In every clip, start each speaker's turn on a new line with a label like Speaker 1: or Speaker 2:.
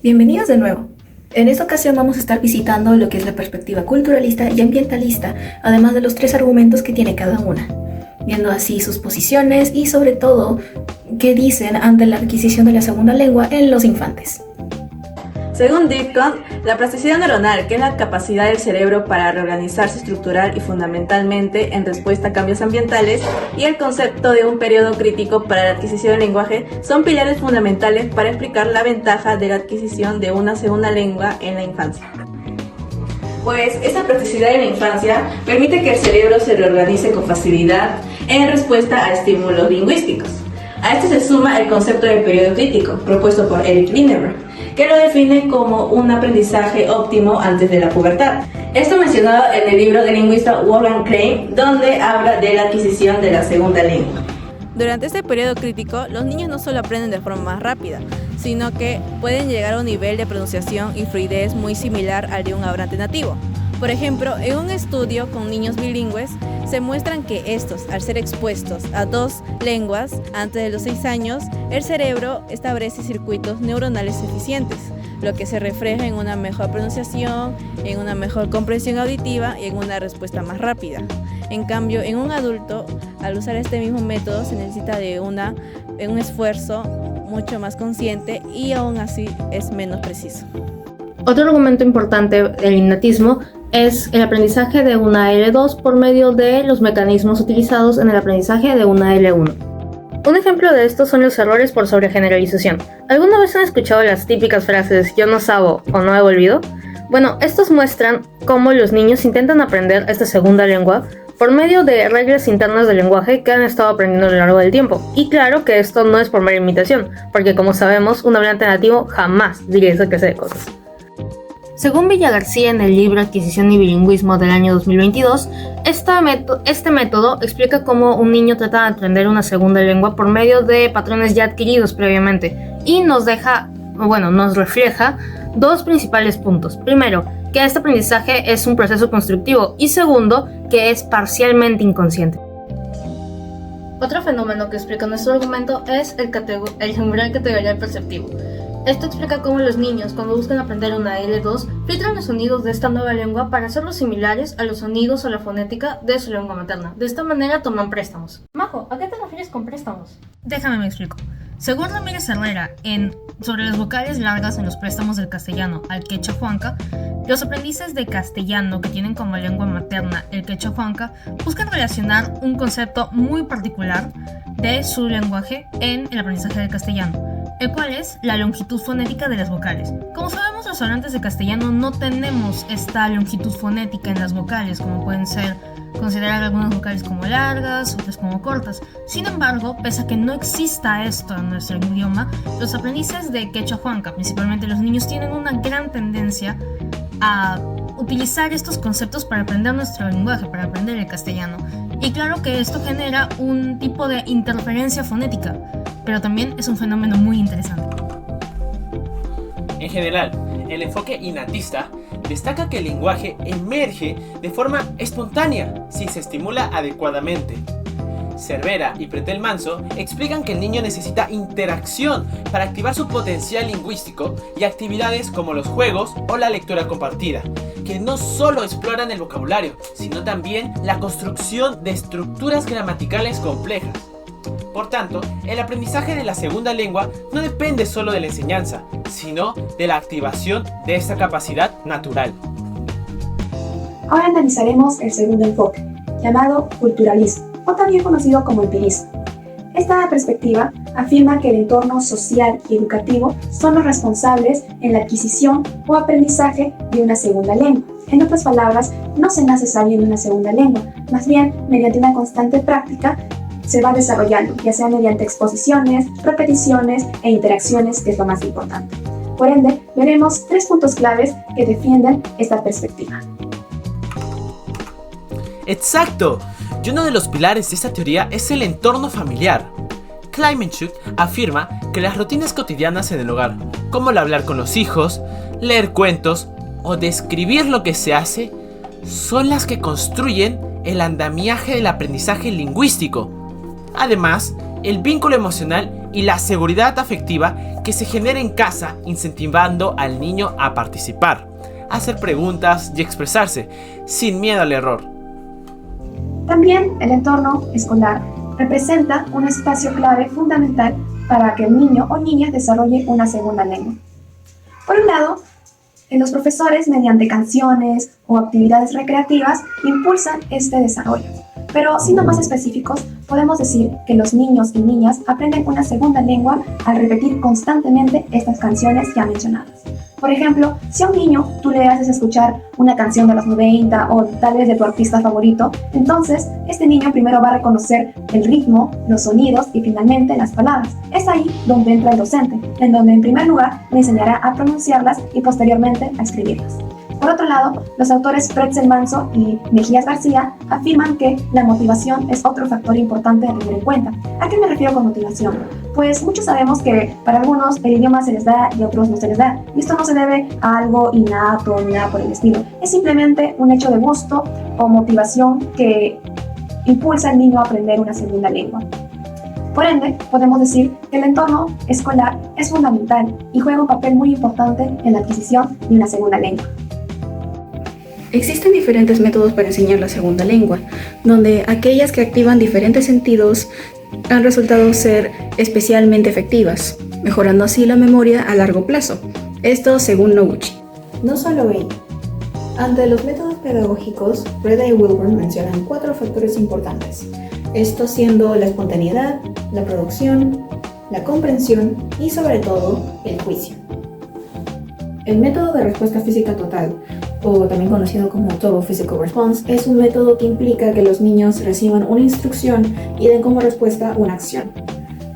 Speaker 1: Bienvenidos de nuevo. En esta ocasión vamos a estar visitando lo que es la perspectiva culturalista y ambientalista, además de los 3 argumentos que tiene cada una, viendo así sus posiciones y sobre todo qué dicen ante la adquisición de la segunda lengua en los infantes.
Speaker 2: Según Dipcon, la plasticidad neuronal, que es la capacidad del cerebro para reorganizarse estructural y fundamentalmente en respuesta a cambios ambientales, y el concepto de un periodo crítico para la adquisición del lenguaje, son pilares fundamentales para explicar la ventaja de la adquisición de una segunda lengua en la infancia. Pues esta plasticidad en la infancia permite que el cerebro se reorganice con facilidad en respuesta a estímulos lingüísticos. A este se suma el concepto del periodo crítico, propuesto por Eric Lindenberg, que lo define como un aprendizaje óptimo antes de la pubertad. Esto mencionado en el libro del lingüista Wolfgang Klein, donde habla de la adquisición de la segunda lengua.
Speaker 3: Durante este periodo crítico, los niños no solo aprenden de forma más rápida, sino que pueden llegar a un nivel de pronunciación y fluidez muy similar al de un hablante nativo. Por ejemplo, en un estudio con niños bilingües, se muestran que estos, al ser expuestos a 2 lenguas antes de los 6 años, el cerebro establece circuitos neuronales eficientes, lo que se refleja en una mejor pronunciación, en una mejor comprensión auditiva y en una respuesta más rápida. En cambio, en un adulto, al usar este mismo método, se necesita de un esfuerzo mucho más consciente y aún así es menos preciso.
Speaker 4: Otro argumento importante del innatismo es el aprendizaje de una L2 por medio de los mecanismos utilizados en el aprendizaje de una L1. Un ejemplo de esto son los errores por sobregeneralización. ¿Alguna vez han escuchado las típicas frases "yo no sabo" o "no he olvido"? Bueno, estos muestran cómo los niños intentan aprender esta segunda lengua por medio de reglas internas del lenguaje que han estado aprendiendo a lo largo del tiempo. Y claro que esto no es por mera imitación, porque como sabemos, un hablante nativo jamás diría esa clase de cosas. Según Villagarcía en el libro Adquisición y Bilingüismo del año 2022, este método explica cómo un niño trata de aprender una segunda lengua por medio de patrones ya adquiridos previamente y nos refleja 2 principales puntos. Primero, que este aprendizaje es un proceso constructivo y segundo, que es parcialmente inconsciente. Otro fenómeno que explica nuestro argumento es el umbral categorial perceptivo. Esto explica cómo los niños, cuando buscan aprender una L2, filtran los sonidos de esta nueva lengua para hacerlos similares a los sonidos o la fonética de su lengua materna. De esta manera toman préstamos. Majo, ¿a qué te refieres con préstamos? Déjame me explico. Según Ramírez Herrera, sobre las vocales largas en los préstamos del castellano al quechua-huanca, los aprendices de castellano que tienen como lengua materna el quechua-huanca buscan relacionar un concepto muy particular de su lenguaje en el aprendizaje del castellano, el cual es la longitud fonética de las vocales. Como sabemos, los hablantes de castellano no tenemos esta longitud fonética en las vocales, como pueden ser considerar algunas vocales como largas, otras como cortas. Sin embargo, pese a que no exista esto en nuestro idioma, los aprendices de quechua-huanca, principalmente los niños, tienen una gran tendencia a utilizar estos conceptos para aprender nuestro lenguaje, para aprender el castellano. Y claro que esto genera un tipo de interferencia fonética, pero también es un fenómeno muy interesante.
Speaker 5: En general, el enfoque innatista destaca que el lenguaje emerge de forma espontánea si se estimula adecuadamente. Cervera y Pretel Manso explican que el niño necesita interacción para activar su potencial lingüístico y actividades como los juegos o la lectura compartida, que no solo exploran el vocabulario, sino también la construcción de estructuras gramaticales complejas. Por tanto, el aprendizaje de la segunda lengua no depende solo de la enseñanza, sino de la activación de esta capacidad natural.
Speaker 6: Ahora analizaremos el segundo enfoque, llamado culturalismo, o también conocido como empirismo. Esta perspectiva afirma que el entorno social y educativo son los responsables en la adquisición o aprendizaje de una segunda lengua. En otras palabras, no se nace sabiendo una segunda lengua, más bien mediante una constante práctica se va desarrollando, ya sea mediante exposiciones, repeticiones e interacciones, que es lo más importante. Por ende, veremos 3 puntos claves que defienden esta perspectiva.
Speaker 5: ¡Exacto! Y uno de los pilares de esta teoría es el entorno familiar. Kleimenchuk afirma que las rutinas cotidianas en el hogar, como el hablar con los hijos, leer cuentos o describir lo que se hace, son las que construyen el andamiaje del aprendizaje lingüístico. Además, el vínculo emocional y la seguridad afectiva que se genera en casa, incentivando al niño a participar, a hacer preguntas y expresarse sin miedo al error.
Speaker 6: También el entorno escolar representa un espacio clave fundamental para que el niño o niña desarrolle una segunda lengua. Por un lado, los profesores, mediante canciones o actividades recreativas, impulsan este desarrollo. Pero siendo más específicos, podemos decir que los niños y niñas aprenden una segunda lengua al repetir constantemente estas canciones ya mencionadas. Por ejemplo, si a un niño tú le haces escuchar una canción de los 90 o tal vez de tu artista favorito, entonces este niño primero va a reconocer el ritmo, los sonidos y finalmente las palabras. Es ahí donde entra el docente, en donde en primer lugar le enseñará a pronunciarlas y posteriormente a escribirlas. Por otro lado, los autores Pretzel Manso y Mejías García afirman que la motivación es otro factor importante a tener en cuenta. ¿A qué me refiero con motivación? Pues muchos sabemos que para algunos el idioma se les da y a otros no se les da. Y esto no se debe a algo innato ni nada por el estilo. Es simplemente un hecho de gusto o motivación que impulsa al niño a aprender una segunda lengua. Por ende, podemos decir que el entorno escolar es fundamental y juega un papel muy importante en la adquisición de una segunda lengua.
Speaker 1: Existen diferentes métodos para enseñar la segunda lengua, donde aquellas que activan diferentes sentidos han resultado ser especialmente efectivas, mejorando así la memoria a largo plazo. Esto según Noguchi. No solo ello. Ante los métodos pedagógicos, Reda y Wilburn mencionan 4 factores importantes, esto siendo la espontaneidad, la producción, la comprensión y sobre todo el juicio. El método de respuesta física total, o también conocido como Total Physical Response, es un método que implica que los niños reciban una instrucción y den como respuesta una acción.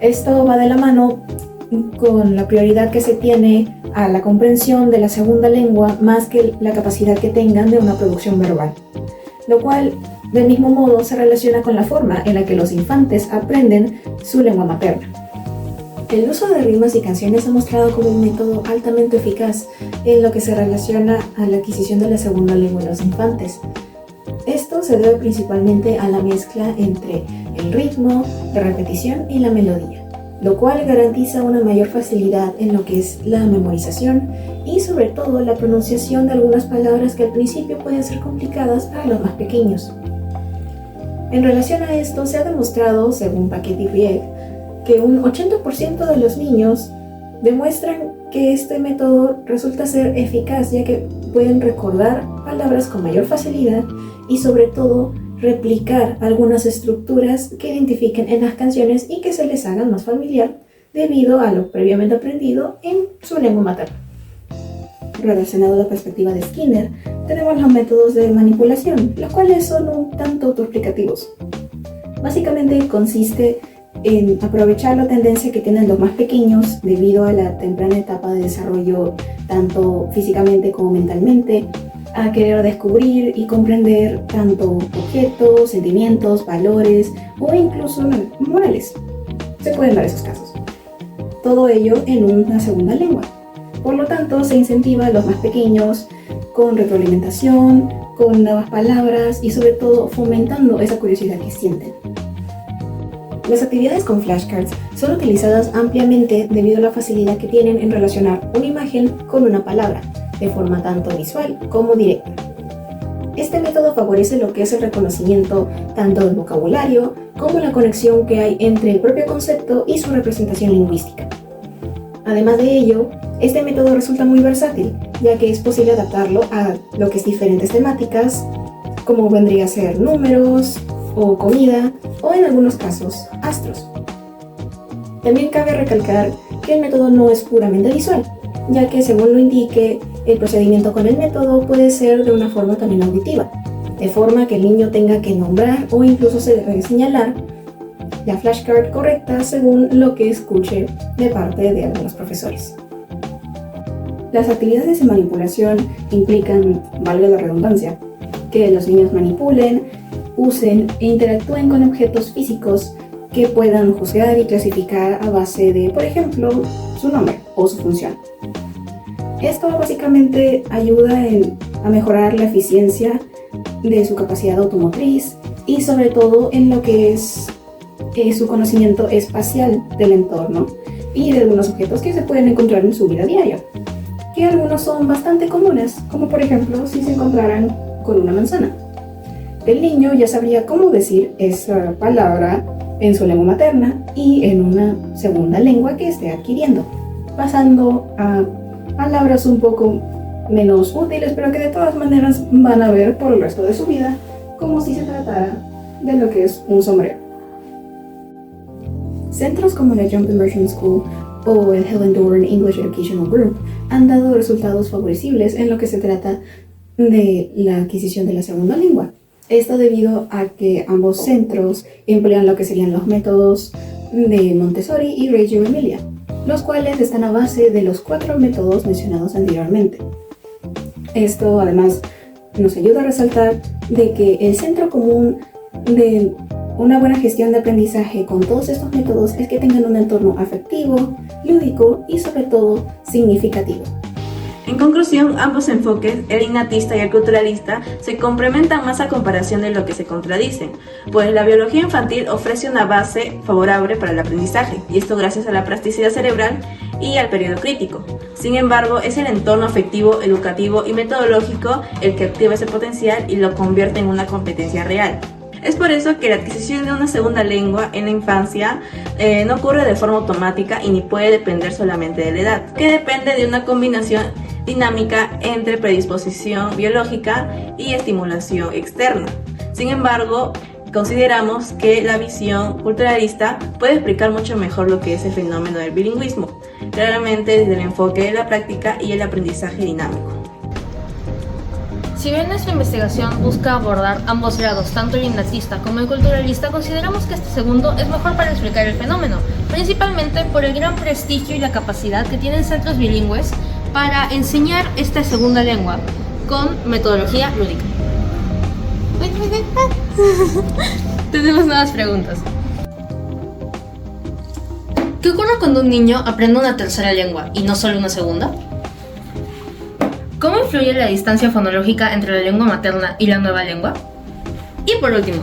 Speaker 1: Esto va de la mano con la prioridad que se tiene a la comprensión de la segunda lengua más que la capacidad que tengan de una producción verbal, lo cual del mismo modo se relaciona con la forma en la que los infantes aprenden su lengua materna. El uso de ritmos y canciones se ha mostrado como un método altamente eficaz en lo que se relaciona a la adquisición de la segunda lengua en los infantes. Esto se debe principalmente a la mezcla entre el ritmo, la repetición y la melodía, lo cual garantiza una mayor facilidad en lo que es la memorización y sobre todo la pronunciación de algunas palabras que al principio pueden ser complicadas para los más pequeños. En relación a esto, se ha demostrado, según Paquet y Rieg, que un 80% de los niños demuestran que este método resulta ser eficaz, ya que pueden recordar palabras con mayor facilidad y sobre todo replicar algunas estructuras que identifiquen en las canciones y que se les hagan más familiar debido a lo previamente aprendido en su lengua materna. Relacionado a la perspectiva de Skinner, tenemos los métodos de manipulación, los cuales son un tanto autoexplicativos. Básicamente consiste en aprovechar la tendencia que tienen los más pequeños debido a la temprana etapa de desarrollo tanto físicamente como mentalmente, a querer descubrir y comprender tanto objetos, sentimientos, valores o incluso morales. Se pueden dar esos casos. Todo ello en una segunda lengua. Por lo tanto, se incentiva a los más pequeños con retroalimentación, con nuevas palabras y sobre todo fomentando esa curiosidad que sienten. Las actividades con flashcards son utilizadas ampliamente debido a la facilidad que tienen en relacionar una imagen con una palabra, de forma tanto visual como directa. Este método favorece lo que es el reconocimiento tanto del vocabulario como la conexión que hay entre el propio concepto y su representación lingüística. Además de ello, este método resulta muy versátil, ya que es posible adaptarlo a lo que es diferentes temáticas, como vendría a ser números o comida, o en algunos casos, astros. También cabe recalcar que el método no es puramente visual, ya que según lo indique, el procedimiento con el método puede ser de una forma también auditiva, de forma que el niño tenga que nombrar o incluso se debe señalar la flashcard correcta según lo que escuche de parte de algunos profesores. Las actividades de manipulación implican, valga la redundancia, que los niños manipulen, usen e interactúen con objetos físicos que puedan juzgar y clasificar a base de, por ejemplo, su nombre o su función. Esto básicamente ayuda a mejorar la eficiencia de su capacidad automotriz y sobre todo en lo que es su conocimiento espacial del entorno y de algunos objetos que se pueden encontrar en su vida diaria, que algunos son bastante comunes, como por ejemplo si se encontraran con una manzana. El niño ya sabría cómo decir esa palabra en su lengua materna y en una segunda lengua que esté adquiriendo, pasando a palabras un poco menos útiles, pero que de todas maneras van a ver por el resto de su vida como si se tratara de lo que es un sombrero. Centros como la Jump Immersion School o el Helen Dorn English Educational Group han dado resultados favorecibles en lo que se trata de la adquisición de la segunda lengua. Esto debido a que ambos centros emplean lo que serían los métodos de Montessori y Reggio Emilia, los cuales están a base de los 4 métodos mencionados anteriormente. Esto además nos ayuda a resaltar de que el centro común de una buena gestión de aprendizaje con todos estos métodos es que tengan un entorno afectivo, lúdico y sobre todo significativo.
Speaker 2: En conclusión, ambos enfoques, el innatista y el culturalista, se complementan más a comparación de lo que se contradicen, pues la biología infantil ofrece una base favorable para el aprendizaje, y esto gracias a la plasticidad cerebral y al periodo crítico. Sin embargo, es el entorno afectivo, educativo y metodológico el que activa ese potencial y lo convierte en una competencia real. Es por eso que la adquisición de una segunda lengua en la infancia no ocurre de forma automática y ni puede depender solamente de la edad, que depende de una combinación dinámica entre predisposición biológica y estimulación externa. Sin embargo, consideramos que la visión culturalista puede explicar mucho mejor lo que es el fenómeno del bilingüismo, claramente desde el enfoque de la práctica y el aprendizaje dinámico.
Speaker 4: Si bien nuestra investigación busca abordar ambos lados, tanto el innatista como el culturalista, consideramos que este segundo es mejor para explicar el fenómeno, principalmente por el gran prestigio y la capacidad que tienen centros bilingües para enseñar esta segunda lengua con metodología lúdica. Tenemos nuevas preguntas. ¿Qué ocurre cuando un niño aprende una tercera lengua y no solo una segunda? ¿Cómo influye la distancia fonológica entre la lengua materna y la nueva lengua? Y por último,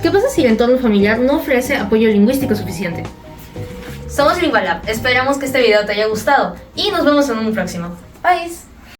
Speaker 4: ¿qué pasa si el entorno familiar no ofrece apoyo lingüístico suficiente? Somos Lingualab, esperamos que este video te haya gustado y nos vemos en un próximo. Bye.